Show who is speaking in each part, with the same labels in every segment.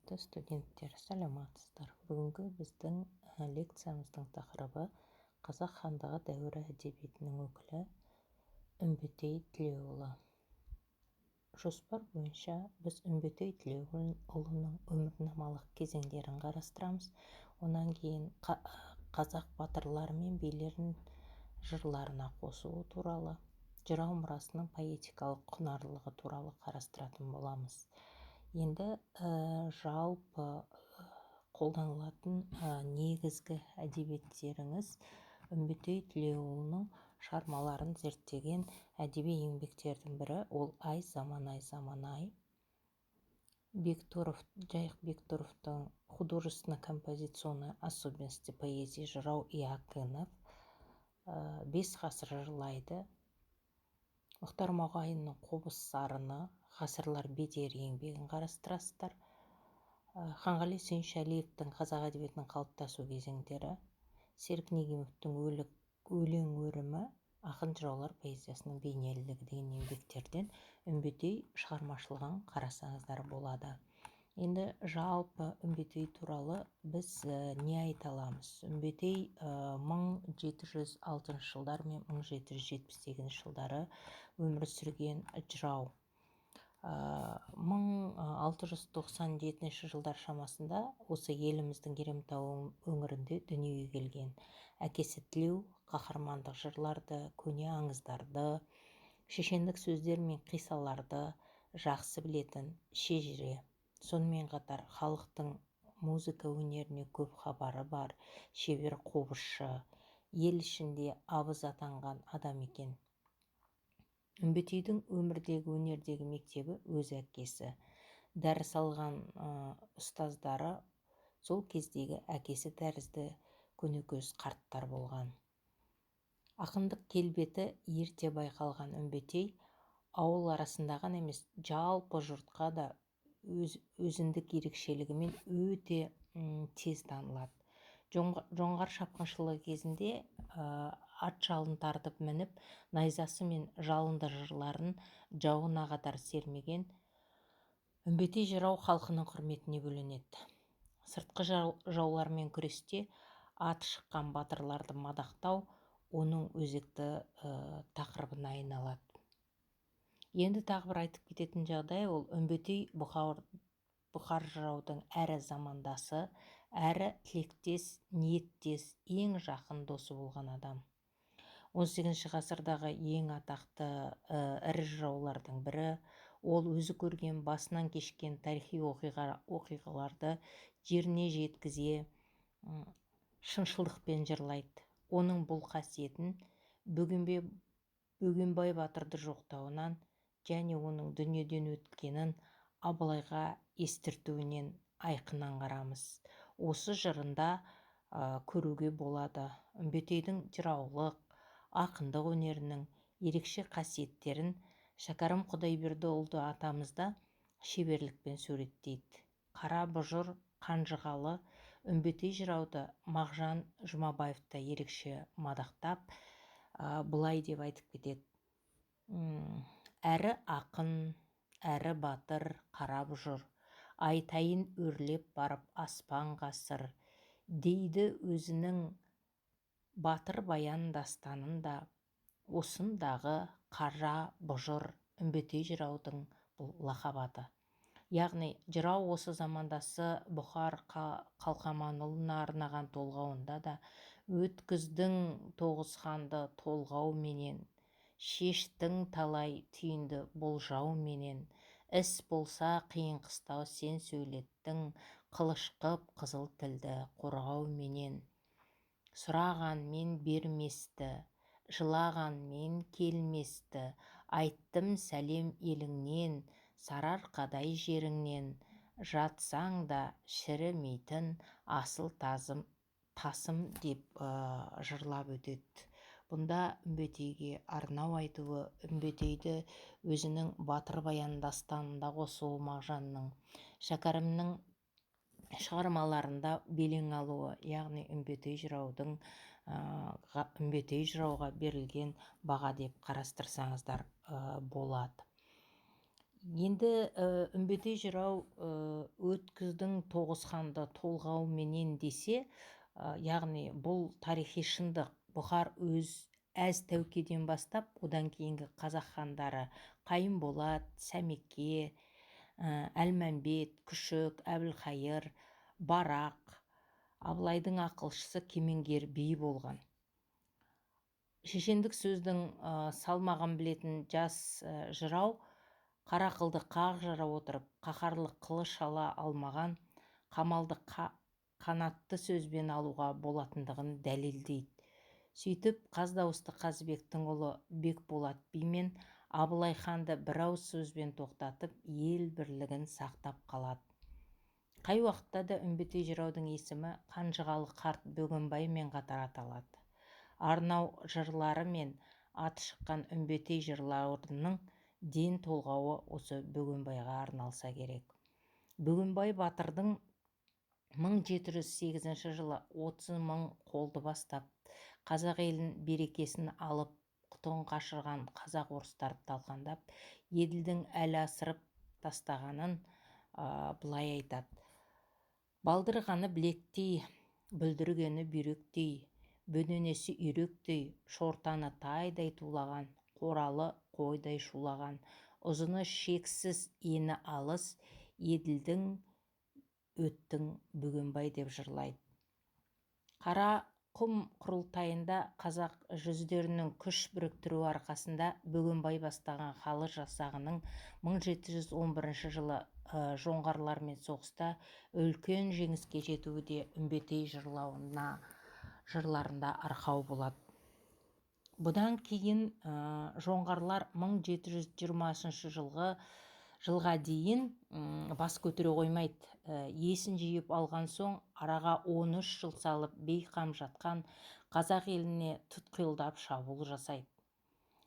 Speaker 1: құрметті студенттер, сәлеметсіздер. Бүгінгі біздің лекциямыздың тақырыбы қазақ хандығы дәуірі әдебиетінің өкілі Үмбетей Тілеуұлы. Жоспар бойынша біз Үмбетей Тілеуұлының өмірнамалық кезеңдерін қарастырамыз. Онан кейін қазақ батырлары мен билерін жырларына қосуы туралы, жырау мұрасының поэтикалық құнарлылығы туралы қарастыратын боламыз. Енді жалпы қолданылатын негізгі әдебиеттеріңіз Үмбетей Тілеуұлының шығармаларын зерттеген әдеби еңбектердің бірі ол «Ай, заман, ай, заман, ай». Жайық Бектұровтың художественно-композиционные особенности поэзии жырау и Акынов, 5 ғасыр жырлайды, Мұхтар Мағауиннің Қобыз сарыны, ғасырлар бедері еңбегін қарастырасыздар. Ханғали Сүйіншәлиевтің қазақ әдебиетінің қалыптасу кезеңдері, Серік Негимовтың өлең өрімі, ақын жыраулар поэзиясының бейнелілігі деген еңбектерден Үмбетей шығармашылығын қарасаңыздар болады. Енді жалпы Үмбетей туралы біз не айта аламыз? Үмбетей 1706 жылдар мен 1778 жылдары өмір сүрген жырау. 1697 жылдар шамасында осы еліміздің Ерейментау өңірінде дүниеге келген. Әкесі Тілеу қаһармандық жырларды, көне аңыздарды, шешендік сөздер мен қиссаларды жақсы білетін шежіре. Сонымен қатар халықтың музыка өнеріне көп хабары бар, шебер қобызшы, ел ішінде абыз атанған адам екен. Үмбетейдің өмірдегі өнердегі мектебі өз әкесі. Дәріс алған ұстаздары сол кездегі әкесі тәрізді көнекөз қарттар болған. Ақындық келбеті ерте байқалған Үмбетей ауыл арасында ғана емес, жалпы жұртқа да өзіндік ерекшелігімен өте тез танылады. Жоңғар шапқыншылығы кезінде ат жалын тартып мініп, найзасы мен жалынды жырларын жауына қатар сермеген Үмбетей жырау халқының құрметіне бөленеді. Сыртқы жаулармен күресте аты шыққан батырларды мадақтау оның өзекті тақырыбына айналады. Енді тағы бір айтып кететін жағдай, ол Үмбетей бұқар жыраудың әрі замандасы, әрі тілектес, ниеттес, ең жақын досы болған адам. 18 ғасырдағы ең атақты ірі жыраулардың бірі, ол өзі көрген, басынан кешкен тарихи оқиғаларды жеріне жеткізе, шыншылдықпен жырлайды. Оның бұл қасиетін Бөгенбай батырды жоқтауынан және оның дүниеден өткенін Абылайға естіртуінен айқын аңғарамыз. Осы жырында көруге болады Үмбетейдің жыраулық, ақындық өнерінің ерекше қасиеттерін Шәкәрім Құдайбердіұлы атамызда шеберлікпен суреттейді. Қара бұжыр қанжығалы Үмбетей жырауды Мағжан Жұмабаевта ерекше мадақтап, былай деп айтып кетеді. Әрі ақын, әрі батыр қара бұжыр, айтайын өрлеп барып аспан ғасыр, дейді өзінің батыр баян дастанында, осындағы қара бұжыр Үмбетей жыраудың бұл лақап аты. Яғни жырау осы замандасы Бұхар Қалқаманұлына арнаған толғауында да өткіздің тоғыз ханды толғау менен, шештің талай түйінді болжау менен, іс болса қиын қыстау сен сөйлеттің, қылыш қып қызыл тілді қорғау менен. Сұраған мен берместі, жылаған мен келместі, айттым сәлем еліңнен, сарыарқадай жеріңнен, жатсаң да шірімейтін асыл тасым деп жырлап өтеді. Бұнда Үмбетейге арнау айтуы, Үмбетейді өзінің батыр баян дастанында қосуы Мағжанның, Шәкәрімнің шығармаларында белең алуы, яғни Үмбетей жырауға берілген баға деп қарастырсаңыздар болады. Енді үмбетей жырау өткіздің тоғыз ханды толғауыменен десе, яғни бұл тарихи шындық. Бұхар өз әз тәукеден бастап, одан кейінгі қазақ хандары Қайынболат, Сәмеке, Әлмәмбет, Күшік, Әбілқайыр, Барақ, Абылайдың ақылшысы кемеңгер би болған. Шешендік сөздің салмағын білетін жас жырау қара қылды қақ жара отырып, қаһарлы қылыш ала алмаған қамалды қанатты сөзбен алуға болатындығын дәлелдейді. Сөйтіп, қаз дауысты Қазыбектің ұлы Бекболат би мен Абылай ханды бір ауыз сөзбен тоқтатып, ел бірлігін сақтап қалады. Қай уақытта да үмбетей жыраудың есімі Қанжығалы қарт Бөгенбаймен қатар аталады. Арнау жырлары мен аты шыққан үмбетей жырларының ден толғауы осы Бөгенбайға арналса керек. Бөгенбай батырдың 1708 жылы 30 мың қолды бастап, қазақ елін берекесін алып, құтын қашырған қазақ орыстарды талқандап, еділдің әлі асырып тастағанын былай айтады. Балдырғаны білектей, бүлдіргені бүйректей, бөненесі үйректей, шортаны тайдай тулаған, қоралы қойдай шулаған, ұзыны шексіз, ені алыс, еділдің өттің Бөгенбай деп жырлайды. Қара құм құрылтайында қазақ жүздерінің күш біріктіруі арқасында Бөгенбай бастаған халық жасағының 1711 жылы жоңғарлармен соғыста үлкен жеңіске жетуі де үмбетей жырларында арқау болады. Бұдан кейін жоңғарлар 1720 жылға дейін бас көтере қоймайды. Есін жиып алған соң, араға 13 жыл салып бейқам жатқан қазақ еліне тұтқиылдап шабуыл жасайды.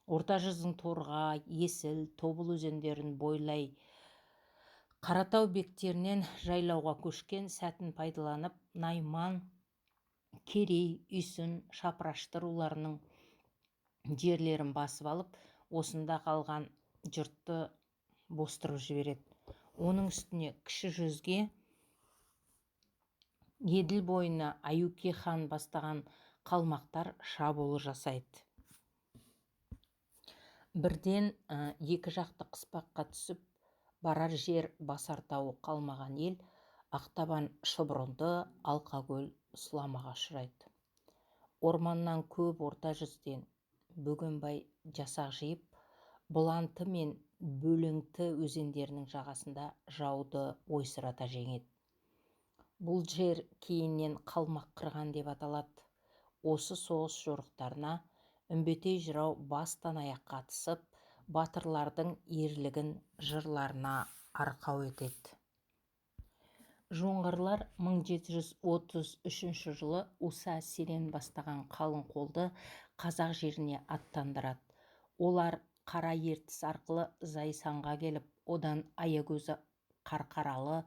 Speaker 1: Орта жүздің Торғай, Есіл, Тобыл өзендерін бойлай Қаратау бектерінен жайлауға көшкен сәтін пайдаланып, Найман, Керей, Үйсін, Шапырашты руларының жерлерін басып алып, осында қалған жұртты бостырып жібереді. Оның үстіне кіші жүзге Еділ бойына Аюке хан бастаған қалмақтар шабуыл жасайды. Бірден екі жақты қыспаққа түсіп, барар жер басар тауы қалмаған ел Ақтабан Шұбырынды, Алқакөл сұламаға ұшырайды. Орманнан көп орта жүзден Бөгенбай жасақ жиып, Бұланты мен Бөлеңті өзендерінің жағасында жауды ойсырата жеңеді. Бұл жер кейіннен Қалмақ қырған деп аталады. Осы соғыс жорықтарына үмбетей жырау бастан аяқ қатысып, батырлардың ерлігін жырларына арқау етеді. Жоңғарлар 1733 жылы Уса Серен бастаған қалың қолды қазақ жеріне аттандырады. Олар Қара ертіс арқылы Зайсанға келіп, одан Аягөзі, Қарқаралы,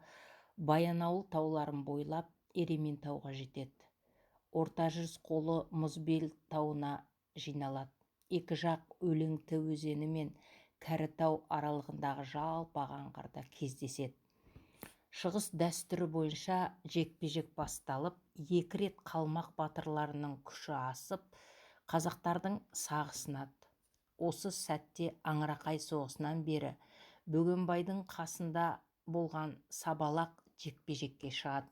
Speaker 1: Баянауыл тауларын бойлап Ерейментауға жетеді. Орта жүз қолы Мұзбел тауына жиналады. Екі жақ Өлеңті өзені мен Кәрітау аралығындағы жалпақ аңғарда кездеседі. Шығыс дәстүрі бойынша жекпе-жек басталып, екі рет қалмақ батырларының күші асып, қазақтардың сағы сынады. Осы сәтте Аңырақай соғысынан бері Бөгенбайдың қасында болған Сабалақ жекпе-жекке шығады.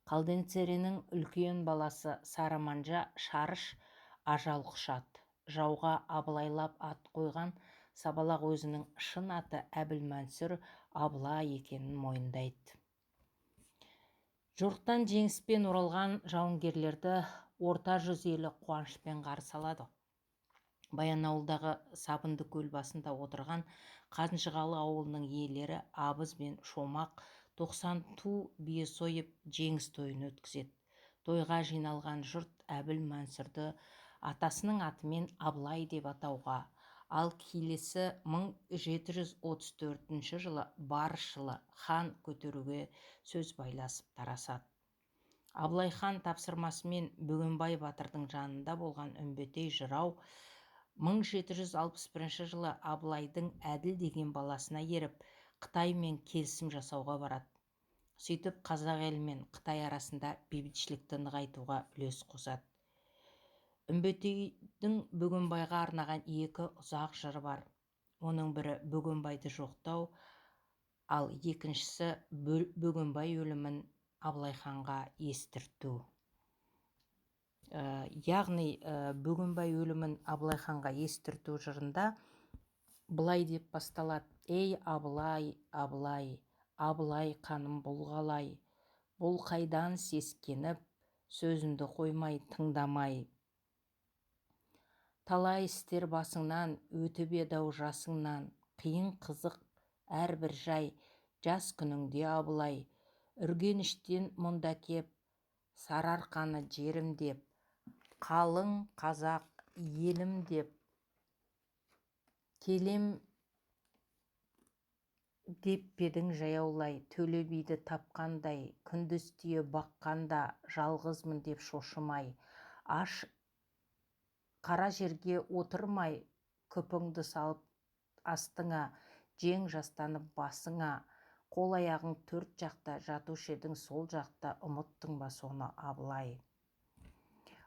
Speaker 1: Қалденцеренің үлкен баласы Сараманжа Шарыш ажал құшады. Жауға Абылайлап ат қойған Сабалақ өзінің шын аты Әбілмәнсүр Абылай екенін мойындайды. Жорықтан жеңіспен оралған жауынгерлерді орта жүз елі қуанышпен қарсы алады. Баянауылдағы Сабынды көл басында отырған Қанжығалы ауылының иелері Абыз бен Шомақ 90 ту бие сойып жеңіс тойын өткізеді. Тойға жиналған жұрт Әбілмәнсүрді атасының атымен Абылай деп атауға, ал келесі 1734 жылы Барысшылы хан көтеруге сөз байласып тарасады. Абылай хан тапсырмасымен Бөгенбай батырдың жанында болған үмбетей жырау 1761 жылы Абылайдың Әділ деген баласына еріп Қытаймен келісім жасауға барады. Сөйтіп қазақ елі мен Қытай арасында бейбітшілікті нығайтуға үлес қосады. Үмбетейдің Бөгенбайға арнаған екі ұзақ жыры бар. Оның бірі Бөгенбайды жоқтау, ал екіншісі Бөгенбай өлімін Абылай ханға естірту. Яғни Бөгенбай өлімін Абылай ханға естірту жырында былай деп басталады: ей Абылай, Абылай, Абылай ханым бұл қалай, бұл қайдан сескеніп, сөзімді қоймай тыңдамай. Талай істер басыңнан, өтіп еді-ау жасыңнан, қиын қызық әрбір жай, жас күніңде Абылай, үргеніштен мұнда кеп, сарыарқаны жерім деп, қалың қазақ елім деп, келем деп педің жаяулай, төле биді тапқандай, күндіз түйе баққанда, жалғызмын деп шошымай, аш қара жерге отырмай, күпіңді салып астыңа, жең жастанып басыңа, қол аяғың төрт жақта, жатушы едің сол жақта, ұмыттың ба соны Абылай.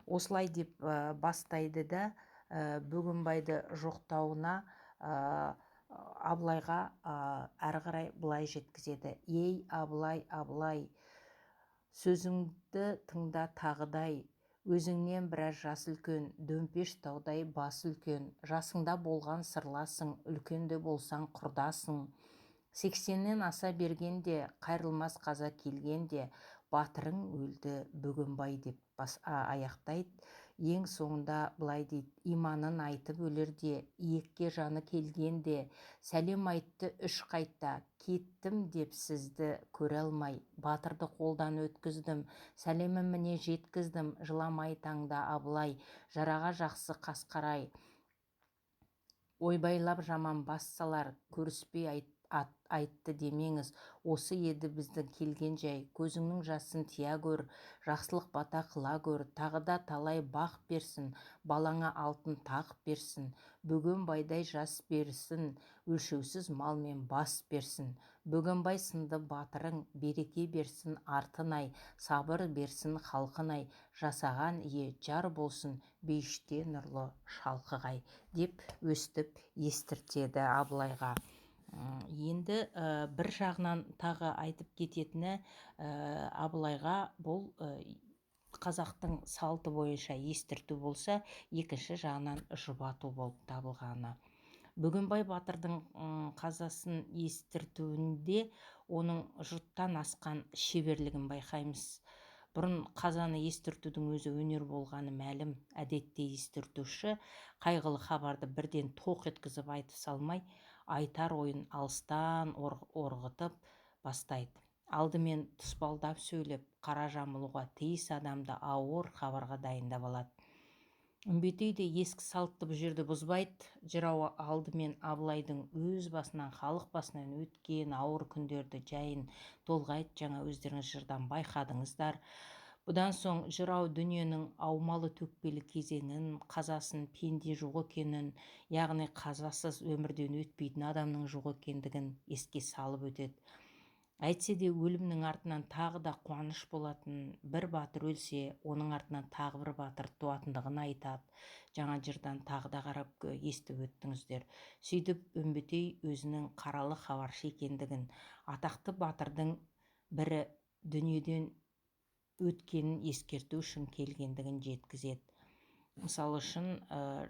Speaker 1: Осылай деп бастайды да Бөгенбайды жоқтауына Абылайға әрі қарай былай жеткізеді: ей Абылай, Абылай, сөзіңді тыңда тағыдай, өзіңнен біраз жас үлкен, дөмпеш таудай бас үлкен, жасыңда болған сырласың, үлкенде болсаң құрдасың. 80-нен аса бергенде, қайрылмас қаза келгенде, батырың өлді Бөгенбай деп аяқтайды. Ең соңында былай дейді: иманын айтып өлерде, иекке жаны келгенде, сәлем айтты үш қайта, кеттім деп сізді көре алмай, батырды қолдан өткіздім, сәлемін міне жеткіздім, жыламай таңда Абылай, жараға жақсы қасқарай, ойбайлап жаман бас салар, көріспей айтты демеңіз, осы еді біздің келген жай, көзіңнің жасын тия көр, жақсылық бата қыла көр, тағы да талай бақ берсін, балаңа алтын тақ берсін, Бөгенбайдай жас берсін, өлшеусіз мал мен бас берсін, Бөгенбай сынды батырың, береке берсін артын-ай, сабыр берсін халқын-ай, жасаған ие жар болсын, бейіште нұрлы шалқығай деп өстіп естіртеді Абылайға. Енді бір жағынан тағы айтып кететіні, Абылайға бұл қазақтың салты бойынша естірту болса, екінші жағынан жұбату болып табылғаны. Бөгенбай батырдың қазасын естіртуінде оның жұрттан асқан шеберлігін байқаймыз. Бұрын қазаны естіртудің өзі өнер болғаны мәлім. Әдетте естіртуші қайғылы хабарды бірден тоқ еткізіп айтып салмай, айтар ойын алыстан орғытып бастайды. Алдымен тұспалдап сөйлеп, қара жамылуға тиіс адамды ауыр хабарға дайындап алады. Үмбетей де ескі салтты бұл жерде бұзбайды. Жырау алдымен Абылайдың өз басынан, халық басынан өткен ауыр күндерді жайын толғайды. Жаңа өздеріңіз жырдан байқадыңыздар. Бұдан соң жырау дүниенің аумалы төкпелі кезеңін, қазасын, пенде жоқ екенін, яғни қазасыз өмірден өтпейтін адамның жоқ екендігін еске салып өтеді. Әйтсе де өлімнің артынан тағы да қуаныш болатын, бір батыр өлсе, оның артынан тағы бір батыр туатындығын айтады. Жаңа жырдан тағы да қарап естіп өттіңіздер. Сөйтіп Үмбетей өзінің қаралы хабаршы екендігін, атақты батырдың бірі дүниеден өткенін ескерту үшін келгендігін жеткізеді. Мысалы үшін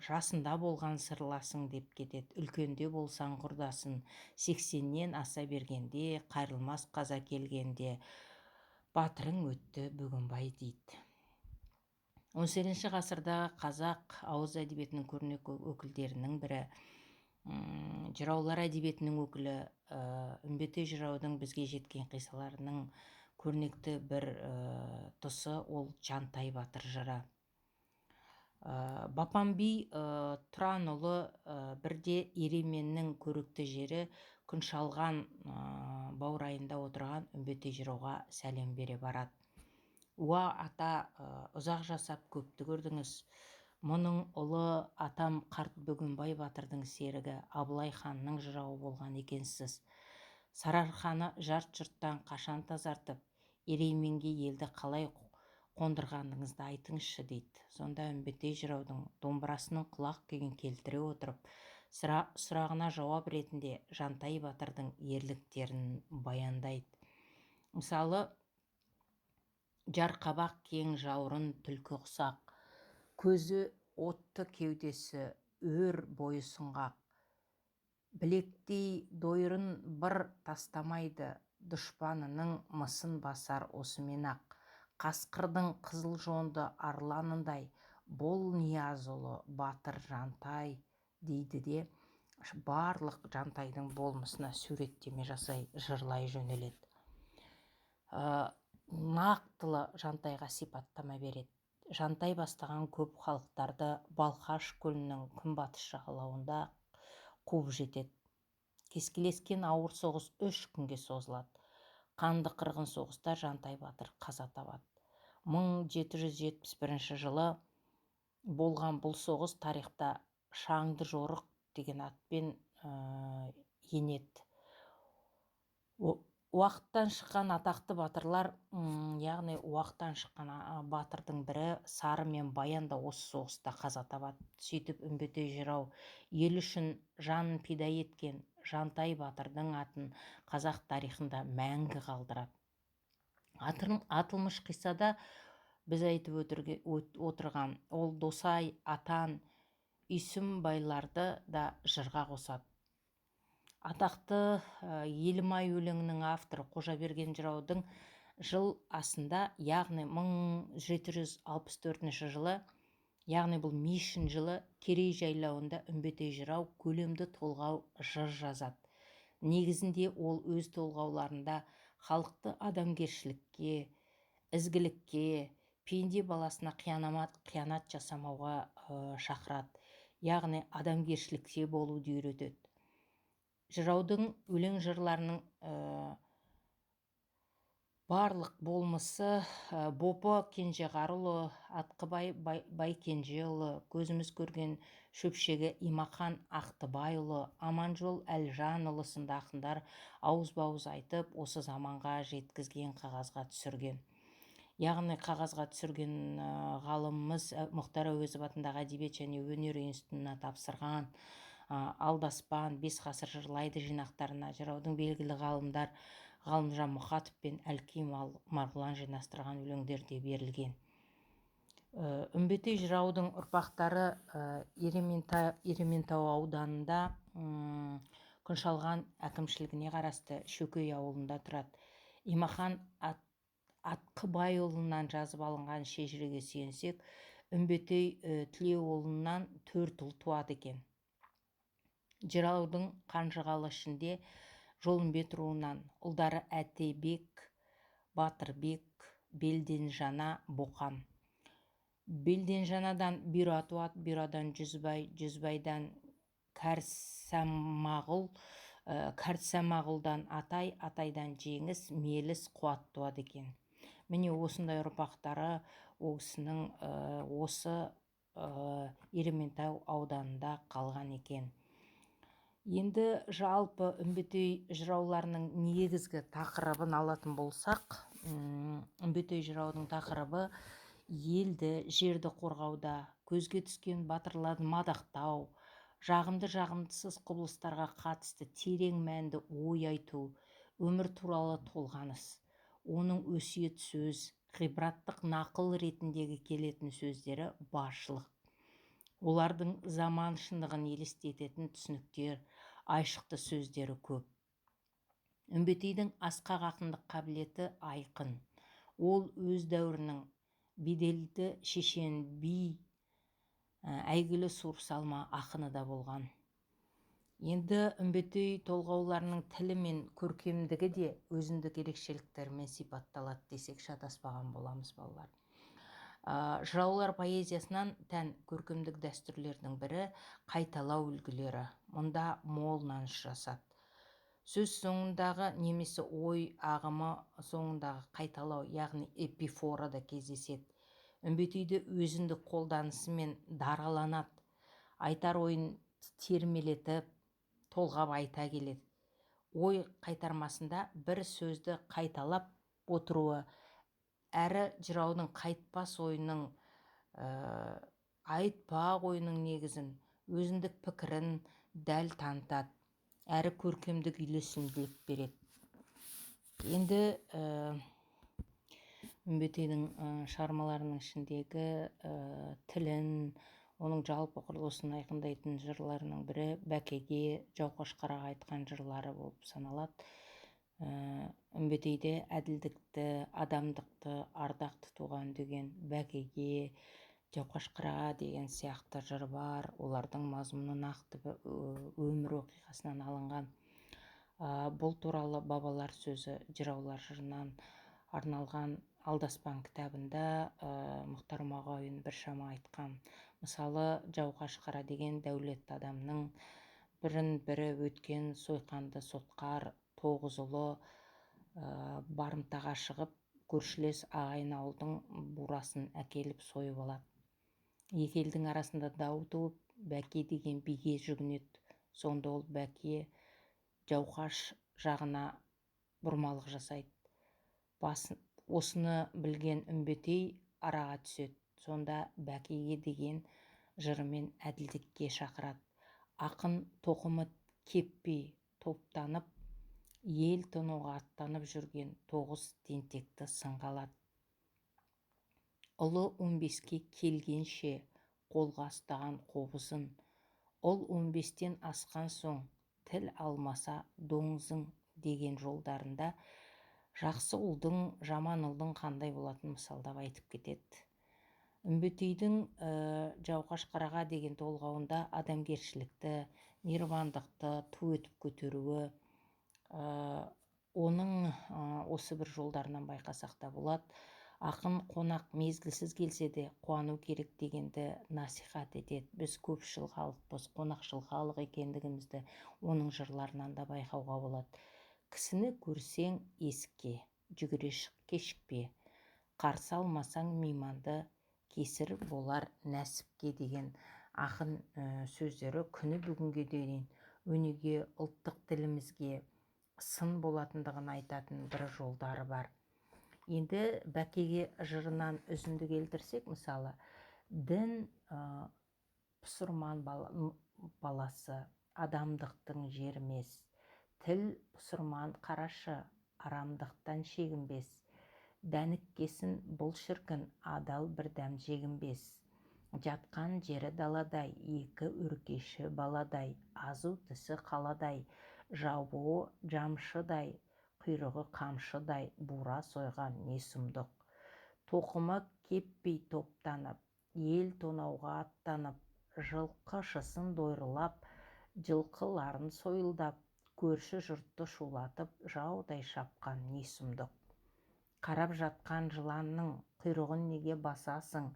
Speaker 1: жасында болған сырласың деп кетеді, үлкенде болсаң құрдасың, 80-нен аса бергенде, қайрылмас қаза келгенде, батырың өтті Бөгенбай дейді. 18 ғасырда қазақ ауыз әдебиетінің көрнекті өкілдерінің бірі, жыраулар әдебиетінің өкілі, Үмбетей жыраудың бізге жеткен қиссаларының көрнекті бір тұсы ол Жантай батыр жыры. Бапан би Тұранұлы бірде Еременнің көрікті жері Күншалған баурайында отырған Үмбетей жырауға сәлем бере барады. Уа ата, ұзақ жасап көпті көрдіңіз, Мұның ұлы атам қарт Бөгенбай батырдың серігі Абылай ханның жырауы болған екенсіз. Сарыарқаны жарт-жұрттан қашан тазартып, ерейменге елді қалай қондырғаныңызды айтыңызшы дейді. Сонда Үмбетей жыраудың домбырасының құлақ күйін келтіре отырып, сұрағына жауап ретінде Жантай батырдың ерліктерін баяндайды. Мысалы, жарқабақ кең жаурын түлкі құсақ, көзі отты кеудесі өр бойы сұңғақ, білектей дойырын бір тастамайды, дұшпанының мысын басар осымен-ақ, қасқырдың қызыл жонды арланындай, бол Ниязұлы батыр Жантай дейді де, барлық Жантайдың болмысына суреттеме жасай жырлай жөнеледі. Нақтылы Жантайға сипаттама береді. Жантай бастаған көп халықтарды Балқаш көлінің күнбатыс жағалауында қуып жетеді. Кескілескен ауыр соғыс 3 күнге созылады. Қанды қырғын соғыста Жантай батыр қаза табады. 1771 жылы болған бұл соғыс тарихта Шаңды жорық деген атпен енеді. Уақыттан шыққан атақты батырлар, яғни уақыттан шыққан батырдың бірі Сары мен Баян да осы соғыста қаза табады. Сөйтіп Үмбетей жырау ел үшін жанын пида еткен Жантай батырдың атын қазақ тарихында мәңгі қалдырады. Атылмыш қиссада біз айтып отырған ол Досай, Атан, Үйсім байларды да жырға қосады. Атақты Елімай өлеңінің авторы Қожаберген жыраудың жыл асында, яғни 1764 жылы, яғни бұл мешін жылы, Керей жайлауында Үмбетей жырау көлемді толғау жыр жазады. Негізінде ол өз толғауларында халықты адамгершілікке, ізгілікке, пенде баласына қиянат жасамауға шақырады. Яғни адамгершілікте болуды үйретеді. Жыраудың өлең жырларының барлық болмысы Бопы Кенжеғарұлы, Атқыбай Байкенжеұлы, көзіміз көрген шөпшегі Имақан Ақтыбайұлы, Аманжол Әлжанұлы сынды ақындар ауызба-ауыз айтып, осы заманға жеткізген, қағазға түсірген. Яғни қағазға түсірген ғалымымыз Мұхтар Әуезов атындағы әдебиет және өнер институтына тапсырған, Алдаспан, Бес ғасыр жырлайды жинақтарына жыраудың белгілі ғалымдар Ғалымжан Мұхатов пен Әлкей Марғұлан жинастырған өлеңдер де берілген. Үмбетей жыраудың ұрпақтары Ерейментау ауданында Күншалған әкімшілігіне қарасты Шөкей ауылында тұрады. Имақан Атқыбайұлынан жазып алынған шежіреге сүйенсек, Үмбетей Тілеуұлынан 4 ұл туады екен. Жыраудың қанжығалы ішінде Жолымбет руынан ұлдары Әтебек, Батырбек, Белденжана, Боқан. Белденжанадан Бұйра туады, Бұйрадан Жүзбай, Жүзбайдан Кәрсәмағұл, Кәрсәмағұлдан Атай, Атайдан Жеңіс, Меліс, Қуат туады екен. Міне осындай ұрпақтары ол кісінің осы Ерейментау ауданында қалған екен. Енді жалпы Үмбетей жырауларының негізгі тақырыбын алатын болсақ, Үмбетей жыраудың тақырыбы елді, жерді қорғауда, көзге түскен батырларды мадақтау, жағымды-жағымдысыз құбылыстарға қатысты терең мәнді ой айту, өмір туралы толғаныс, оның өсиет сөз, ғибраттық нақыл ретіндегі келетін сөздері баршылық. Олардың заман шындығын елестететін түсініктер, айшықты сөздері көп. Үмбетейдің асқақ ақындық қабілеті айқын. Ол өз дәуірінің беделді шешен би, әйгілі суыр салма ақыны да болған. Енді Үмбетей толғауларының тілі мен көркемдігі де өзіндік ерекшеліктерімен сипатталады десек шатаспаған боламыз, балалар. Жыраулар поэзиясынан тән көркемдік дәстүрлердің бірі қайталау үлгілері. Мұнда молынан ұшырасады. Сөз соңындағы немесе ой ағымы соңындағы қайталау, яғни эпифора да кездеседі. Үмбетейде өзіндік қолданысымен дараланады, айтар ойын термелетіп, толғап айта келеді. Ой қайтармасында бір сөзді қайталап отыруы әрі жыраудың қайтпас ойының айтпақ ойының негізін, өзіндік пікірін дәл танытады, әрі көркемдік үйлесімділік береді. Енді үмбетейдің шығармаларының ішіндегі тілін, оның жалпы құрылысын айқындайтын жырларының бірі Бәкеге, Жауқашқараға айтқан жырлары болып саналады. Үмбетейде әділдікті, адамдықты ардақ тұтуға үндеген Бәкеге, Жауқашқараға деген сияқты жыр бар. Олардың мазмұны нақты өмір оқиғасынан алынған. Бұл туралы бабалар сөзі жыраулар жырынан арналған Алдаспан кітабында Мұхтар Мағауин біршама айтқан. Мысалы, Жауқашқара деген дәулетті адамның бірін бірі өткен сойқанды сотқар 9 ұлы барымтаға шығып, көршілес ағайын ауылдың бурасын әкеліп сойып алады. Екі елдің арасында дау туып, Бәке деген биге жүгінеді. Сонда ол Бәке Жауқаш жағына бұрмалық жасайды. Осыны білген Үмбетей араға түседі. Сонда Бәкеге деген жырымен әділдікке шақырады. Ақын тоқымы кеппей топтанып, ел тонауға аттанып жүрген 9 тентекті сынға алады. Ұлы 15-ке келгенше қолға ұстаған қобызын, ұл 15-тен асқан соң тіл алмаса доңызың деген жолдарында жақсы ұлдың, жаман ұлдың қандай болатын мысалдап айтып кетеді. Үмбетейдің Жауқашқараға деген толғауында адамгершілікті, мейірбандықты ту етіп көтеруі, оның осы бір жолдарынан байқасақ та болады. Ақын қонақ мезгілсіз келсе де қуану керек дегенді насихат етеді. Біз көпшіл халықпыз, қонақшыл халық екендігімізді оның жырларынан да байқауға болады. Кісіні көрсең есікке, жүгіре шық кешікпе, қарсы алмасаң мейманды, кесір болар нәсіпке деген ақын сөздері күні бүгінге дейін өнеге, ұлттық тілімізге сын болатындығын айтатын бір жолдары бар. Енді Бәкеге жырынан үзінді келтірсек, мысалы, дін пұсырман баласы, адамдықтың жермес, тіл пұсырман қарашы, арамдықтан шегінбес, дәніккесін бұл шіркін, адал бір дәм жегінбес, жатқан жері даладай, екі өркеші баладай, азу тісі қаладай, жабуы жамшыдай, құйрығы қамшыдай, бура сойған не сұмдық. Тоқымы кеппей топтанып, ел тонауға аттанып, жылқышысын дойрылап, жылқыларын сойылдап, көрші жұртты шулатып, жаудай шапқан не сұмдық. Қарап жатқан жыланның құйрығын неге басасың,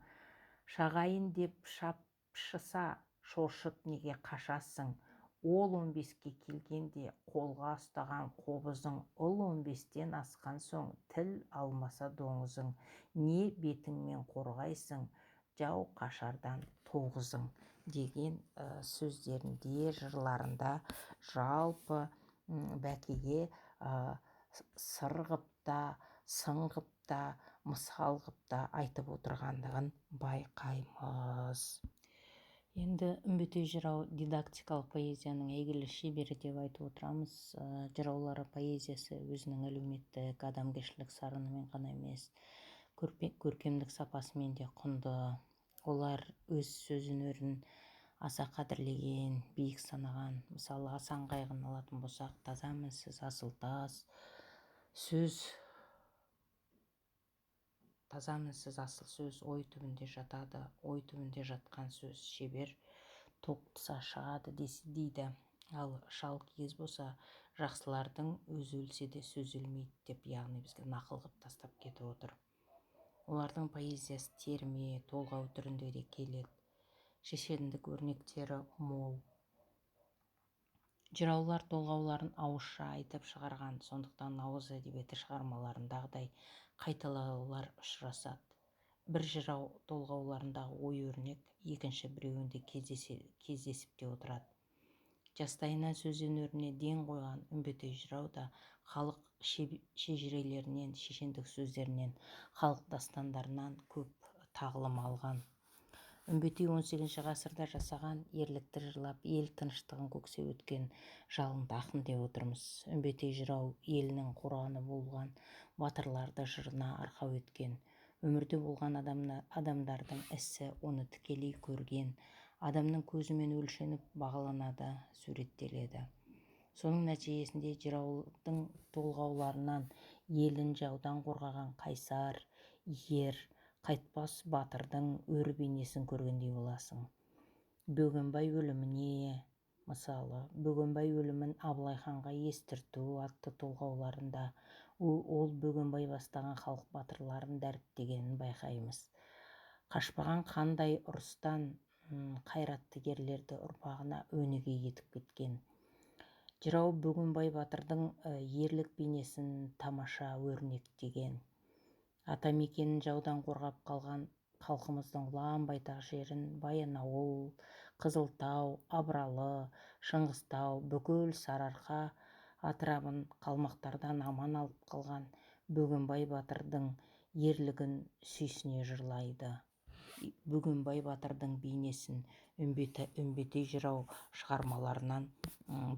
Speaker 1: шағайын деп шапшыса, шошып неге қашасың, ол 15-ке келгенде қолға ұстаған қобызың, ұл 15-тен асқан соң тіл алмаса доңызың, не бетіңмен қорғайсың, жау қашардан тоғызың деген сөздерінде, жырларында жалпы Бәкеге сыр ғып та, сын ғып та, мысал ғып та айтып отырғандығын байқаймыз. Енді Үмбетей жырау дидактикалық поэзияның әйгілі шебері деп айтып отырамыз. Жыраулары поэзиясы өзінің әлеуметтік, адамгершілік сарынымен ғана емес, көркемдік сапасымен де құнды. Олар өз сөз өнерін аса қадірлеген, биік санаған. Мысалы, Асан Қайғыны алатын болсақ, таза мінсіз асыл тас сөз, таза мінсіз асыл сөз ой түбінде жатады, ой түбінде жатқан сөз шебер тоқтыса шығады дейді. Ал Шалкиіз болса, жақсылардың өзі өлсе де сөз өлмейді деп, яғни бізге нақыл қып тастап кетіп отыр. Олардың поэзиясы терме, толғау түрінде де келеді. Шешендік өрнектері мол. Жыраулар толғауларын ауызша айтып шығарған, сондықтан ауыз әдебиеті шығармаларындағыдай қайталаулар ұшырасады. бір жырау толғауларындағы ой-өрнек екінші біреуінде кездесіп те отырады. Жастайынан сөз өнеріне ден қойған Үмбетей жырау да халық шежірелерінен, шешендік сөздерінен, халық дастандарынан көп тағылым алған. Үмбетей 18 ғасырда жасаған ерлікті жырлап, ел тыныштығын көксеп өткен жалынды ақын деп отырмыз. Үмбетей жырау елінің қорғаны болған батырларды жырына арқау еткен, өмірде болған адамдардың ісі оны тікелей көрген, адамның көзімен өлшеніп бағаланады, суреттеледі. Соның нәтижесінде жыраудың толғауларынан елін жаудан қорғаған қайсар, ер, қайтпас батырдың өр бейнесін көргендей боласың. Бөгенбай өліміне, мысалы, Бөгенбай өлімін Абылай ханға естірту атты толғауларында ол Бөгенбай бастаған халық батырларын дәріптегенін байқаймыз. Қашпаған қандай ұрыстан қайратты ерлерді ұрпағына өнеге етіп кеткен. Жырау Бөгенбай батырдың ерлік бейнесін тамаша өрнектеген. Атамекенін жаудан қорғап қалған халқымыздың ұлан байтақ жерін Баянауыл, Қызылтау, Абралы, Шыңғыстау, бүкіл Сарыарқа атырабын қалмақтардан аман алып қалған Бөгенбай батырдың ерлігін сүйсіне жырлайды. Бөгенбай батырдың бейнесін Үмбетей жырау шығармаларынан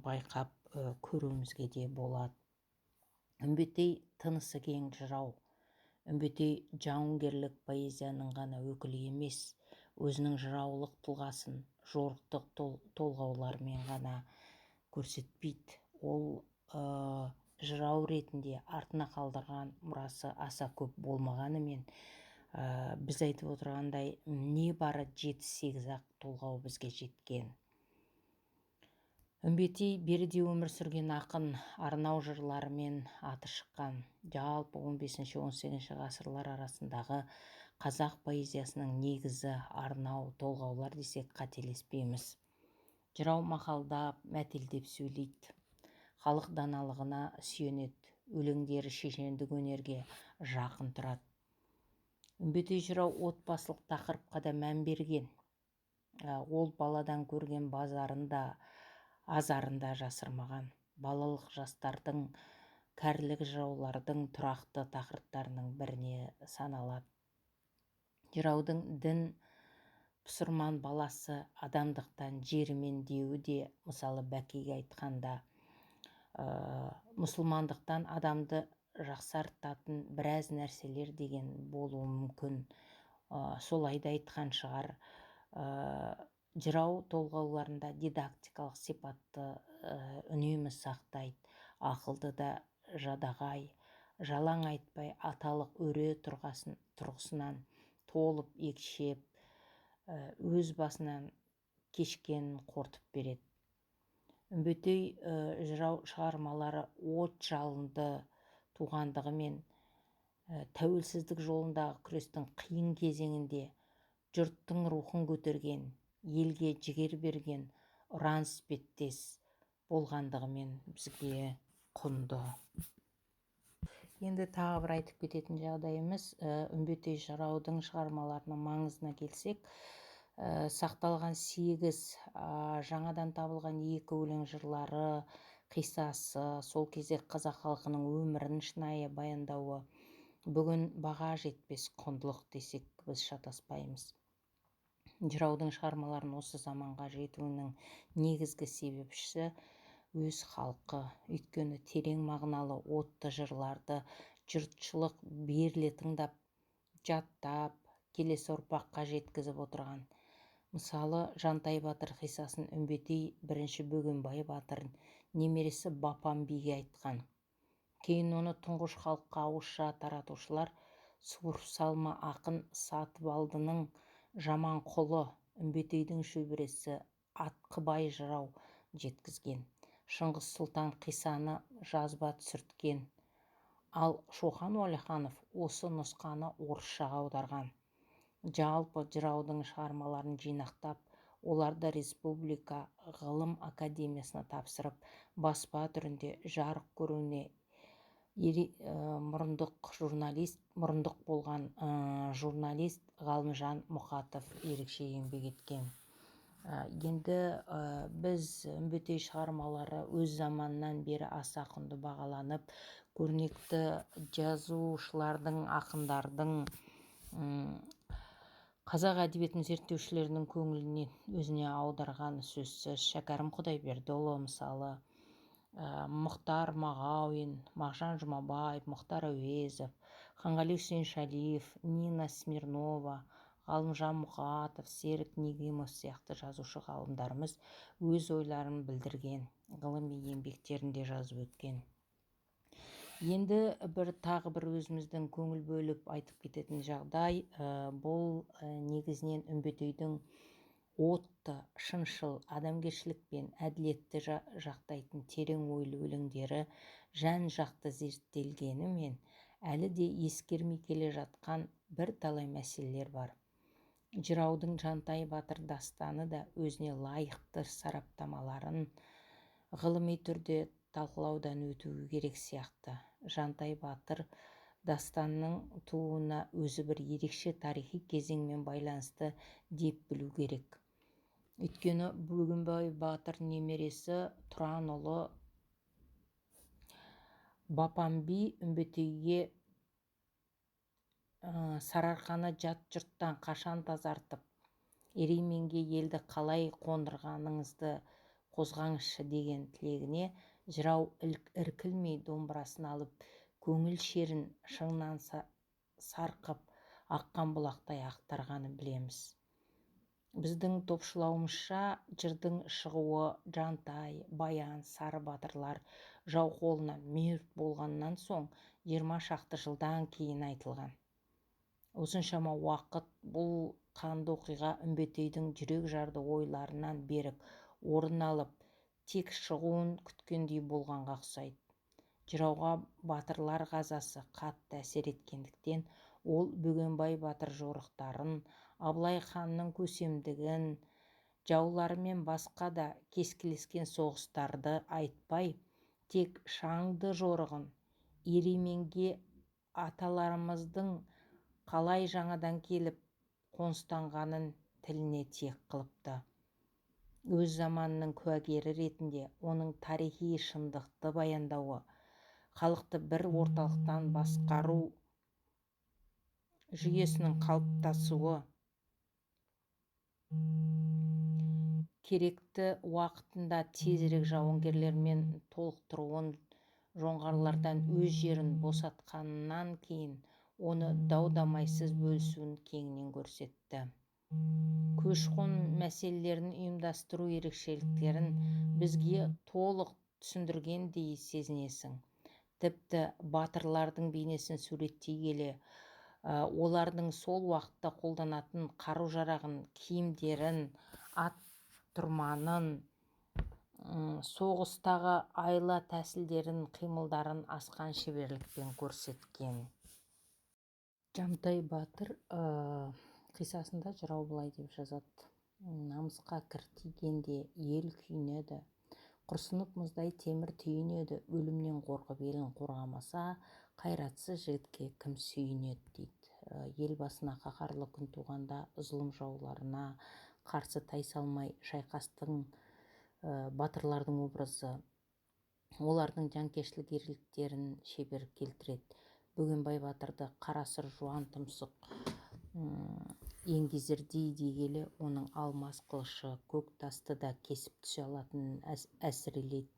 Speaker 1: байқап көруімізге де болады. Үмбетей тынысы кең жырау. Үмбетей жауынгерлік поэзияның ғана өкілі емес, өзінің жыраулық тұлғасын жорықтық толғауларымен ғана көрсетпейді. Ол жырау ретінде артына қалдырған мұрасы аса көп болмағанымен, біз айтып отырғандай небары 7-8-ақ толғау бізге жеткен. Үмбетей беріде өмір сүрген ақын, арнау жырларымен аты шыққан. Жалпы 15-18 ғасырлар арасындағы қазақ поэзиясының негізі арнау, толғаулар десек қателеспейміз. Жырау мақалдап, мәтелдеп сөйлейді. Халық даналығына сүйенеді. Өлеңдері шешендік өнерге жақын тұрады. Үмбетей жырау отбасылық тақырыпқа да мән берген. Ол баладан көрген азарында жасырмаған. Балалық жастардың, кәрілік жыраулардың тұрақты тақырыптарының біріне саналады. Жыраудың дін пұсырман баласы адамдықтан жерімен деуі де, мысалы Бәкеге айтқанда, мұсылмандықтан адамды жақсартатын біраз нәрселер деген болуы мүмкін. Солайда айтқан шығар. Жырау толғауларында дидактикалық сипатты үнемі сақтайды. Ақылды да жадағай, жалаң айтпай аталық өре тұрғысынан толып екшеп, өз басынан кешкенін қортып береді. Үмбетей жырау шығармалары от жалынды туғандығымен, тәуелсіздік жолындағы күрестің қиын кезеңінде жұрттың рухын көтерген, елге жігер берген ұран іспеттес болғандығымен бізге құнды. Енді тағы бір айтып кететін жағдайымыз, Үмбетей жыраудың шығармаларының маңызына келсек, сақталған 8, жаңадан табылған 2 өлең жырлары, қиссасы, сол кезде қазақ халқының өмірін шынайы баяндауы бүгін баға жетпес құндылық десек біз шатаспаймыз. Жыраудың шығармаларын осы заманға жетуінің негізгі себепшісі өз халқы. Өйткені терең мағыналы отты жырларды жұртшылық беріле тыңдап, жаттап, келесі ұрпаққа жеткізіп отырған. Мысалы, Жантай батыр қиссасын Үмбетей бірінші Бөгенбай батыр немересі Бапан биге айтқан. Кейін оны тұңғыш халыққа ауызша таратушылар Суырып салма ақын Сатыбалдының жаман құлы Үмбетейдің шөбересі Атқыбай жырау жеткізген. Шыңғыс Сұлтан қиссаны жазба түсірткен. Ал Шоқан Уәлиханов осы нұсқаны орысшаға аударған. Жалпы жыраудың шығармаларын жинақтап, оларды Республика ғылым академиясына тапсырып, баспа түрінде жарық көруіне мұрындық болған журналист Ғалымжан Мұқатов ерекше еңбек еткен. Енді біз Үмбетей шығармалары өз заманынан бері аса құнды бағаланып, көрнекті жазушылардың, ақындардың, қазақ әдебиетін зерттеушілерінің көңілінен өзіне аударғаны сөзсіз. Шәкәрім Құдайбердіұлы мысалы, Мұхтар Мағауин, Мағжан Жұмабаев, Мұхтар Әуезов, Ханғали Үсеншалиев, Нина Смирнова, Ғалымжан Мұқатов, Серік Негимов сияқты жазушы ғалымдарымыз өз ойларын білдірген, ғылыми еңбектерінде жазып өткен. Енді тағы бір өзіміздің көңіл бөліп айтып кететін жағдай, бұл негізінен Үмбетейдің отты, шыншыл, адамгершілік пен әділетті жақтайтын терең ойлы өлеңдері жан-жақты зерттелгенімен әлі де ескермей келе жатқан бір талай мәселелер бар. Жыраудың Жантай Батыр дастаны да өзіне лайықты сараптамаларын ғылыми түрде талқылаудан өтуі керек сияқты. Жантай Батыр дастанның тууына өзі бір ерекше тарихи кезеңмен байланысты деп білу керек. Өйткені Бөгенбай Батыр немересі Тұранұлы Бапанби Үмбетейге Сарыарқаны жат жұрттан қашан тазартып, Ерейменге елді қалай қондырғаныңызды қозғаңызшы деген тілегіне жырау іркілмей домбырасын алып, көңіл шерін шыңнан сарқып, аққан бұлақтай ақтарғанын білеміз. Біздің топшылауымызша, жырдың шығуы Жантай, Баян, Сары батырлар жау қолынан мерт болғаннан соң 20 шақты жылдан кейін айтылған. Осыншама уақыт бұл қанды оқиға Үмбетейдің жүрек жарды ойларынан берік орын алып, тек шығуын күткендей болғанға ұқсайды. Жырауға батырлар қазасы қатты әсер еткендіктен, ол Бөгенбай Батыр жорықтарын, Абылай ханның көсемдігін, жауларымен басқа да кескілескен соғыстарды айтпай, тек шаңды жорығын, Ерейменге аталарымыздың қалай жаңадан келіп қоныстанғанын тіліне тиек қылыпты. Өз заманының куәгері ретінде оның тарихи шындықты баяндауы, халықты бір орталықтан басқару жүйесінің қалыптасуы, керекті уақытында тезірек жауынгерлермен толықтыруын, жоңғарлардан өз жерін босатқаннан кейін оны дау-дамайсыз бөлісуін кеңінен көрсетті. Көші-қон мәселелерін ұйымдастыру ерекшеліктерін бізге толық түсіндіргендей сезінесің. Тіпті батырлардың бейнесін суреттей келе, олардың сол уақытта қолданатын қару-жарағын, киімдерін, ат тұрманын, соғыстағы айла тәсілдерін, қимылдарын асқан шеберлікпен көрсеткен. Жантай Батыр қиссасында жырау былай деп жазады: намысқа кір тигенде ел күйінеді, құрсынып мұздай темір түйінеді, өлімнен қорқып елін қорғамаса, қайратсыз жігітке кім сүйінеді дейді. Ел басына қаһарлы күн туғанда зұлым жауларына қарсы тайсалмай шайқастың батырлардың образы, олардың жанкештілік ерліктерін шебер келтіреді. Бөгенбай Батырды қарасыр жуан тұмсық еңгезердей келе, оның алмас қылышы көк тасты да кесіп түсе алатынын әсірелейді.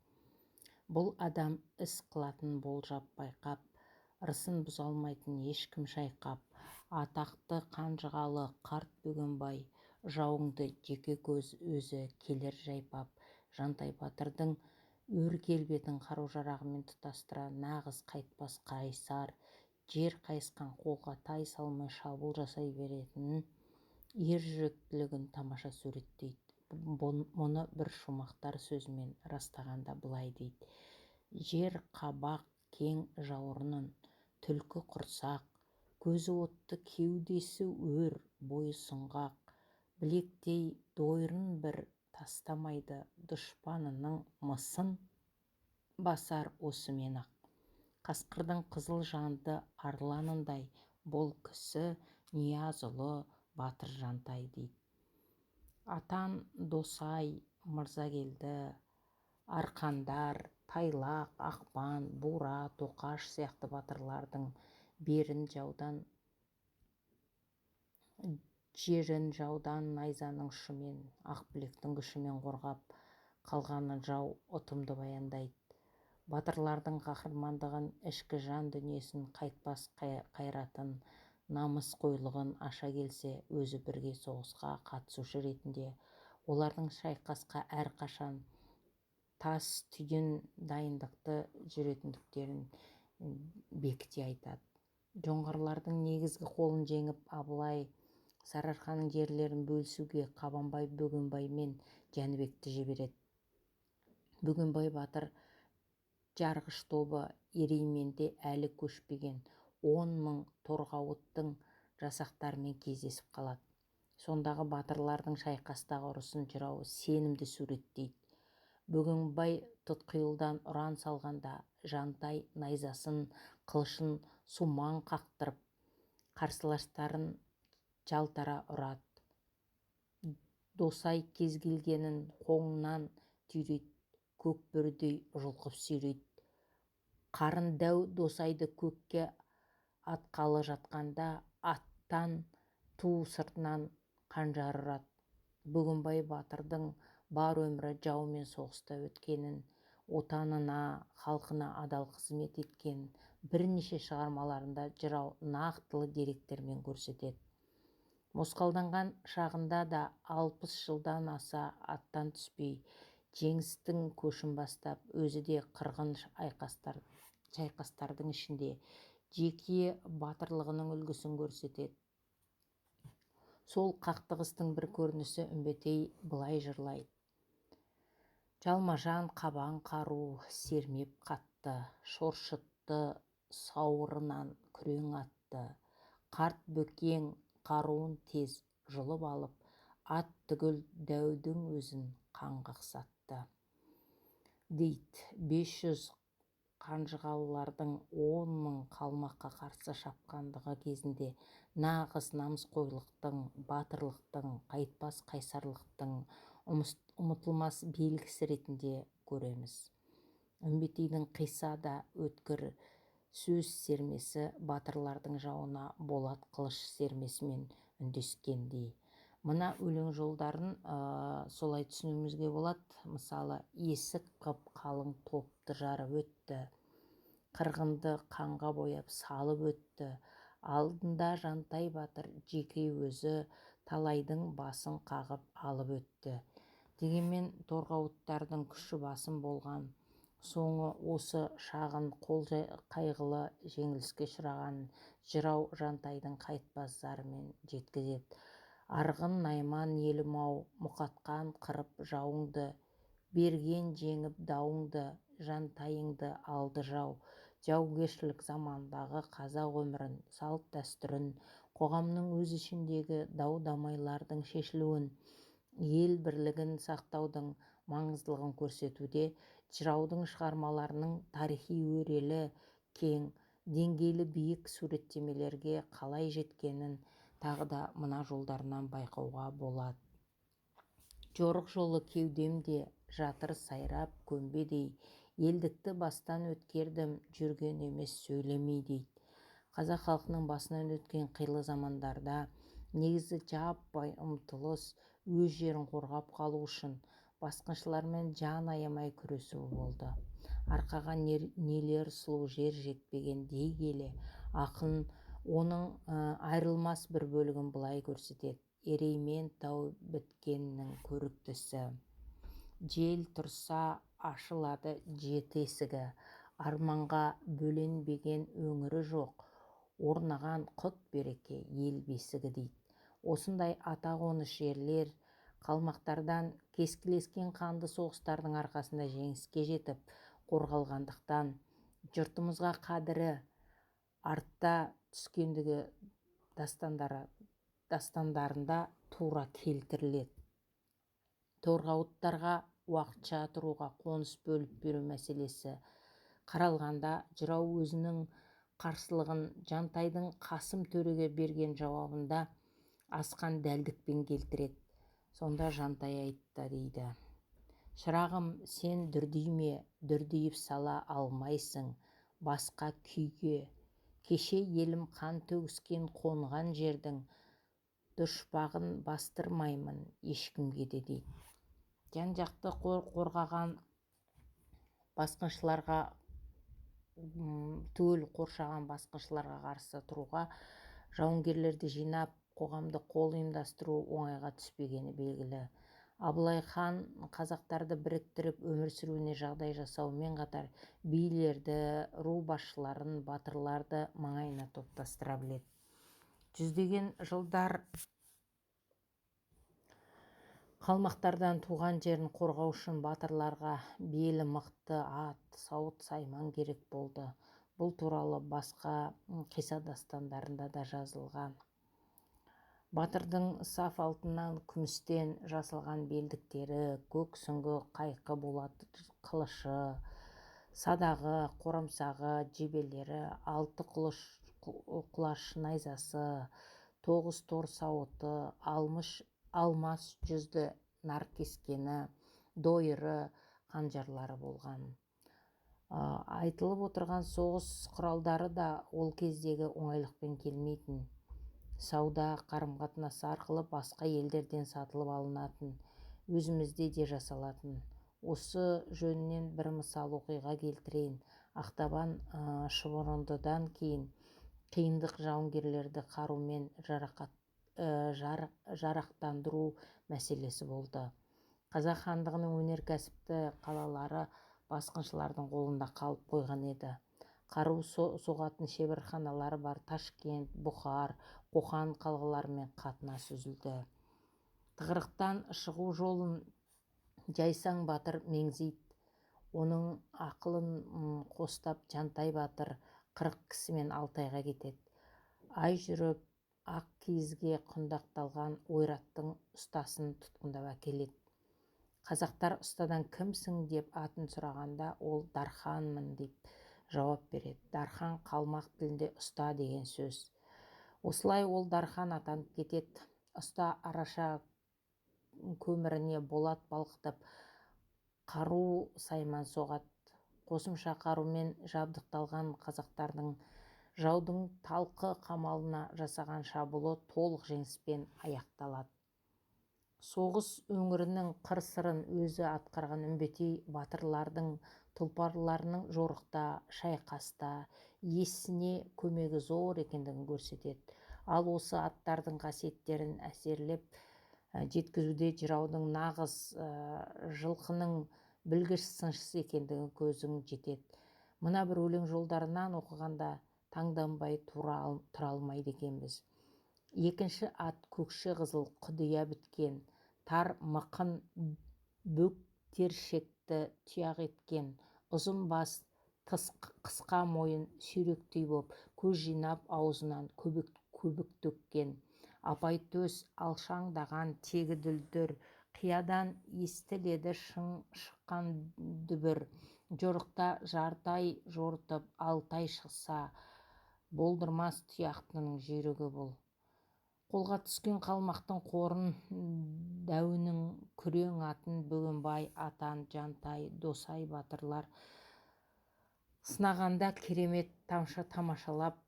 Speaker 1: Бұл адам іс қылатын болжап байқап, ырысын бұза алмайтын ешкім шайқап, атақты қанжығалы қарт Бөгенбай, жауыңды жеке көз өзі келер жайпап. Жантай Батырдың өр келбетін қару-жарағымен тұтастыра, нағыз қайтпас қайсар, жер қайысқан қолға тай салмай шабуыл жасай беретінін, ер жүректілігін тамаша суреттейді. Мұны бір шумақтар сөзімен растағанда былай дейді: жер қабақ кең жауырынын, түлкі құрсақ, көзі отты, кеудесі өр, бойы сұңғақ, білектей дойырын бір тастамайды, дұшпанының мысын басар осымен-ақ. Қасқырдың қызыл жанды арланындай бұл кісі Ниязұлы батыр Жантай дейді. Атан Досай мырза келді. Арқандар, Тайлақ, Ақпан, Бура, Тоқаш сияқты батырлардың жерін жаудан найзаның ұшымен, ақбілектің күшімен қорғап қалғанын жау ұтымды баяндайды. Батырлардың қаһармандығын, ішкі жан дүниесін, қайтпас қайратын, намыс қойлығын аша келсе, өзі бірге соғысқа қатысушы ретінде олардың шайқасқа әрқашан тас түйін дайындықты жүретіндіктерін бекіте айтады. Жоңғарлардың негізгі қолын жеңіп, Абылай Сарыарқаның жерлерін бөлісуге Қабанбай Бөгенбай мен Жәнібекті жібереді. Бөгенбай батыр жарғыш тобы Ерейменде әлі көшпеген 10 мың торғауыттың жасақтарымен кездесіп қалады. Сондағы батырлардың шайқастағы ұрысын жырауы сенімді суреттейді. Бөгенбай тұтқиылдан ұран салғанда Жантай найзасын, қылышын сумаң қақтырып, қарсыластарын жалтара ұрады. Досай кез келгенін қоңынан түйрейді, көк бөрідей жұлқып сүйрейді. Қарын дәу Досайды көкке атқалы жатқанда аттан ту сыртынан қанжар ұрады. Бөгенбай батырдың бар өмірі жаумен соғыста өткенін, отанына, халқына адал қызмет еткенін бірнеше шығармаларында жырау нақтылы деректермен көрсетеді. Мосқалданған шағында да 60 жылдан аса аттан түспей, жеңістің көшін бастап, өзі де қырғын шайқастардың ішінде жеке батырлығының үлгісін көрсетеді. Сол қақтығыстың бір көрінісі Үмбетей былай жырлайды. Жалма-жан қабан қару сермеп қатты, шоршытты сауырынан күрең атты. Қарт бөкең қаруын тез жұлып алып, ат түгіл дәудің өзін қанға қысатты. Дейді. 500 қанжығалылардың 10 мың қалмаққа қарсы шапқандығы кезінде нағыз намысқойлықтың, батырлықтың, қайтпас қайсарлықтың ұмытылмас белгісі ретінде көреміз. Үмбетейдің қисса да өткір сөз сермесі батырлардың жауына болат қылыш сермесімен үндескендей. Мына өлең жолдарын солай түсінуімізге болады. Мысалы, есік қып қалың топты жарып өтті, қырғынды қанға бояп салып өтті, алдында Жантай батыр жеке өзі талайдың басын қағып алып өтті. Дегенмен торғауыттардың күші басым болған, соңы осы шағын қол қайғылы жеңіліске ұшырағанын жырау Жантайдың қайтпас зарымен жеткізеді. Арғын Найман елім-ау, мұқатқан қырып жауыңды, берген жеңіп дауыңды, Жантайыңды алды жау. Жаугершілік замандағы қазақ өмірін, салт дәстүрін, қоғамның өз ішіндегі дау-дамайлардың шешілуін, ел бірлігін сақтаудың маңыздылығын көрсетуде жыраудың шығармаларының тарихи өрелі кең, деңгейлі биік суреттемелерге қалай жеткенін тағы да мына жолдарынан байқауға болады. Жорық жолы кеудемде жатыр сайрап көмбедей, елдікті бастан өткердім, жүрген емес сөйлемей дейді. Қазақ халқының басынан өткен қилы замандарда негізі жаппай ұмтылыс, өз жерін қорғап қалу үшін басқыншылармен жан аямай күресуі болды. Арқаға нелер сұлу жер жетпеген дей келе, ақын оның айрылмас бір бөлігін былай көрсетеді. Ереймен тау біткеннің көріктісі. Жел тұрса ашылады жеті есігі, арманға бөленбеген өңірі жоқ, орнаған құт береке ел бесігі дейді. Осындай атақоныс жерлер қалмақтардан кескілескен қанды соғыстардың арқасында жеңіске жетіп қорғалғандықтан жұртымызға қадірі артта түскендігі дастандарында тура келтіріледі. Торғауыттарға уақытша тұруға қоныс бөліп беру мәселесі қаралғанда жырау өзінің қарсылығын Жантайдың Қасым төреге берген жауабында асқан дәлдікпен келтіреді. Сонда Жантай айтты дейді: «Шырағым, сен дүрдиме, дүрдиіп сала алмайсың басқа күйге. Кеше елім қан төгіскен қонған жердің дұшпағын бастырмаймын ешкімге де» дейді. Жан-жақты қорғаған басқыншыларға түгел қоршаған басқыншыларға қарсы тұруға жауынгерлерді жинап қоғамды қол ұйымдастыру оңайға түспегені белгілі. Абылай хан қазақтарды біріктіріп өмір сүруіне жағдай жасауымен қатар билерді, ру басшыларын, батырларды маңайына топтастыра біледі. Жүздеген жылдар қалмақтардан туған жерін қорғау үшін батырларға белі мықты ат, сауыт, сайман керек болды. Бұл туралы басқа қисса дастандарында да жазылған. Батырдың саф алтыннан, күмістен жасалған белдіктері, көк сүңгі, қайқы, болат қылышы, садағы, қорамсағы, жебелері, алты құлаш найзасы, 9 тор сауыты, алмас жүзді наркескені, дойыры, қанжарлары болған. Айтылып отырған соғыс құралдары да ол кездегі оңайлықпен келмейтін. Сауда қарым-қатынасы арқылы басқа елдерден сатылып алынатын, өзімізде де жасалатын. Осы жөнінен бір мысал оқиға келтірейін. Ақтабан шұбырындыдан кейін қиындық жауынгерлерді қарумен жарақтандыру мәселесі болды. Қазақ хандығының өнеркәсіпті қалалары басқыншылардың қолында қалып қойған еді. Қару соғатын шеберханалары бар Ташкент, Бұхар, Қоқан қалаларымен қатынас үзілді. Тығырықтан шығу жолын Жайсаң батыр меңзейді. Оның ақылын қостап Жантай батыр 40 кісімен Алтайға кетеді. Ай жүріп ақ киізге құндақталған ойраттың ұстасын тұтқындап әкеледі. Қазақтар ұстадан кімсің деп атын сұрағанда ол Дарханмын деп жауап береді. Дархан қалмақ тілінде ұста деген сөз. Осылай ол Дархан атанып кетеді. Ұста араша көміріне болат балқытып қару сайман соғады. Қосымша қарумен жабдықталған қазақтардың жаудың талқы қамалына жасаған шабуылы толық жеңіспен аяқталады. Соғыс өңірінің қыр-сырын өзі атқарған Үмбетей батырлардың тұлпарларының жорықта, шайқаста есіне көмегі зор екендігін көрсетеді. Ал осы аттардың қасиеттерін әсерлеп жеткізуде жыраудың нағыз жылқының білгіш сыншысы екендігін көзің жетеді. Мына бір өлең жолдарынан оқығанда таңданбай тұра алмайды екенбіз. Екінші ат көкше қызыл құдия біткен, тар мықын бөк тершекті тұяқ еткен, ұзын бас қысқа мойын сүйректей боп, көз жинап аузынан көбік төккен, апай төс алшаңдаған тегі дүлдір, қиядан естіледі шыққан дүбір, жорықта жартай жортып алтай шықса, болдырмас тұяқтының жүйрігі бұл. Қолға түскен қалмақтың қорын, дәуінің күрең атын Бөгенбай, Атан, Жантай, Досай батырлар сынағанда керемет тамашалап,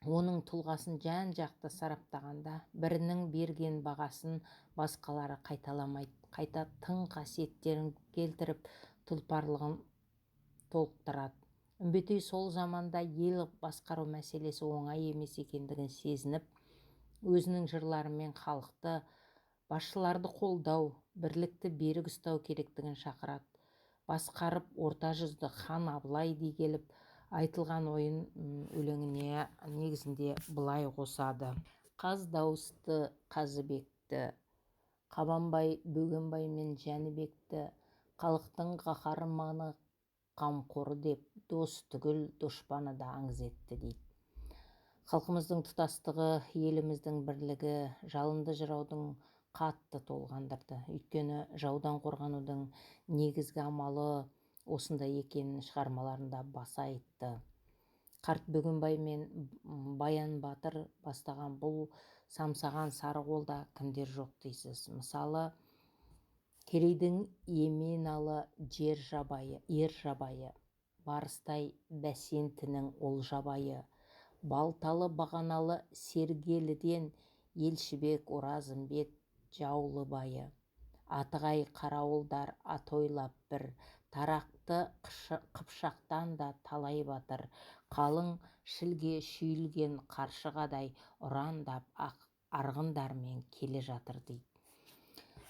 Speaker 1: оның тұлғасын жан-жақты сараптағанда бірінің берген бағасын басқалары қайталамайды. Қайта тың қасиеттерін келтіріп, тұлпарлығын толықтырады. Үмбетей сол заманда ел басқару мәселесі оңай емес екендігін сезініп, өзінің жырларымен халықты, басшыларды қолдау, бірлікті берік ұстау керектігін шақырады. Басқарып орта жүзді хан Абылай дей келіп, айтылған ойын өлеңіне негізінде былай қосады. Қаз дауысты Қазыбекті, Қабанбай, Бөгенбай мен Жәнібекті, халықтың қаһарманы қамқоры деп, дос түгіл дұшпаны да аңыз етті дейді. Халқымыздың тұтастығы, еліміздің бірлігі жалынды жыраудың қатты толғандырды. Өйткені жаудан қорғанудың негізгі амалы осындай екенін шығармаларында баса айтты. Қарт Бөгенбай мен Баян Батыр бастаған бұл самсаған сары қолда кімдер жоқ дейсіз. Мысалы, Керейдің Еменалы ер жабайы, Барыстай Бәсентінің ол жабайы, Балталы бағаналы Сергеліден Елшібек Оразымбет Жаулыбайы, Атығай қарауылдар атойлап бір, Тарақты Қыпшақтан да талай батыр, қалың шілге шүйілген қаршығадай ұрандап арғындармен келе жатыр дейді.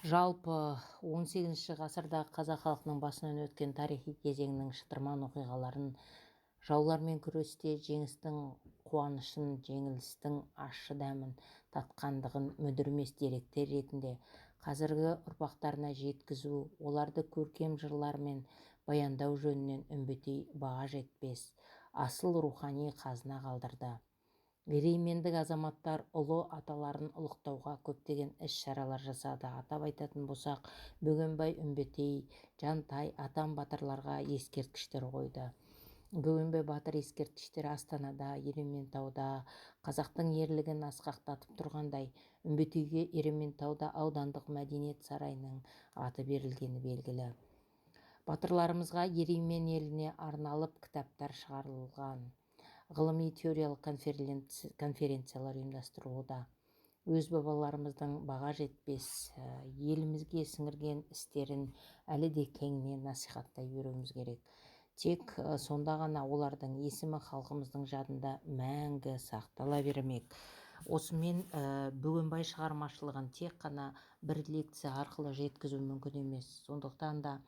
Speaker 1: Жалпы 18 ғасырдағы қазақ халқының басынан өткен тарихи кезеңнің шытырман оқиғаларын, жаулармен күресте жеңістің қуанышын, жеңілістің ащы дәмін татқандығын мүдірмес деректер ретінде қазіргі ұрпақтарына жеткізу, оларды көркем жырлармен баяндау жөнінен үмбетей баға жетпес асыл рухани қазына қалдырды. Ереймендік азаматтар ұлы аталарын ұлықтауға көптеген іс-шаралар жасады. Атап айтатын болсақ, Бөгенбай, Үмбетей, Жантай, Атам батырларға ескерткіштер қойды. Бөгенбай батыр ескерткіштері Астанада, Ерейментауда қазақтың ерлігін асқақтатып тұрғандай, Үмбетейге Ерейментауда аудандық мәдениет сарайының аты берілгені белгілі. Батырларымызға Ереймен еліне арналып кітаптар шығарылған. Ғылыми-теориялық конференциялар ұйымдастырылуда. Өз бабаларымыздың баға жетпес елімізге сіңірген істерін әлі де кеңінен насихаттай беруіміз керек. Тек сонда ғана олардың есімі халқымыздың жадында мәңгі сақтала бермек. Осымен Бөгенбай шығармашылығын тек қана бір лекция арқылы жеткізу мүмкін емес. Сондықтан да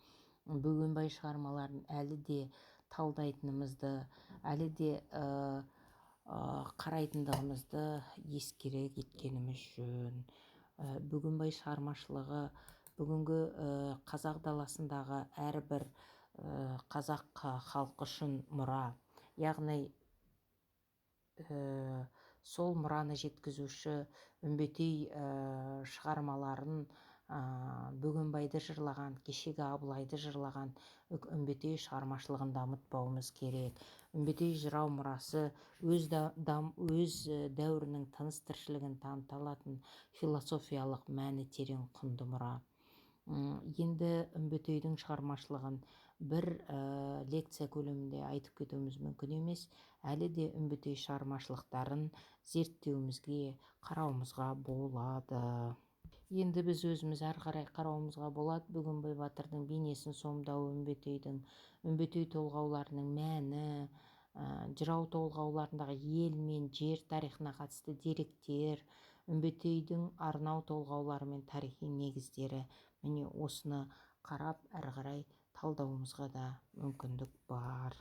Speaker 1: Бөгенбай шығармаларын әлі де талдайтынымызды, әлі де қарайтындығымызды ескере кеткеніміз жөн. Бөгенбай шығармашылығы бүгінгі қазақ даласындағы әрбір қазақ халқы үшін мұра. Яғни сол мұраны жеткізуші Үмбетей шығармаларын, Бөгенбайды жырлаған, кешегі Абылайды жырлаған Үмбетей шығармашылығын дамытпауымыз керек. Үмбетей жырау мұрасы өз дәуірінің тыныс тіршілігін таныта алатын философиялық мәні терең құнды мұра. Енді Үмбетейдің шығармашылығын бір лекция көлемінде айтып кетуіміз мүмкін емес. Әлі де Үмбетей шығармашылықтарын зерттеуімізге, қарауымызға болады. Енді біз өзіміз әрі қарай қарауымызға болады. Бөгенбай батырдың бейнесін сомдау, Үмбетей толғауларының мәні, жырау толғауларындағы ел мен жер тарихына қатысты деректер, Үмбетейдің арнау толғаулары мен тарихи негіздері, міне осыны қарап әрі қарай талдауымызға да мүмкіндік бар.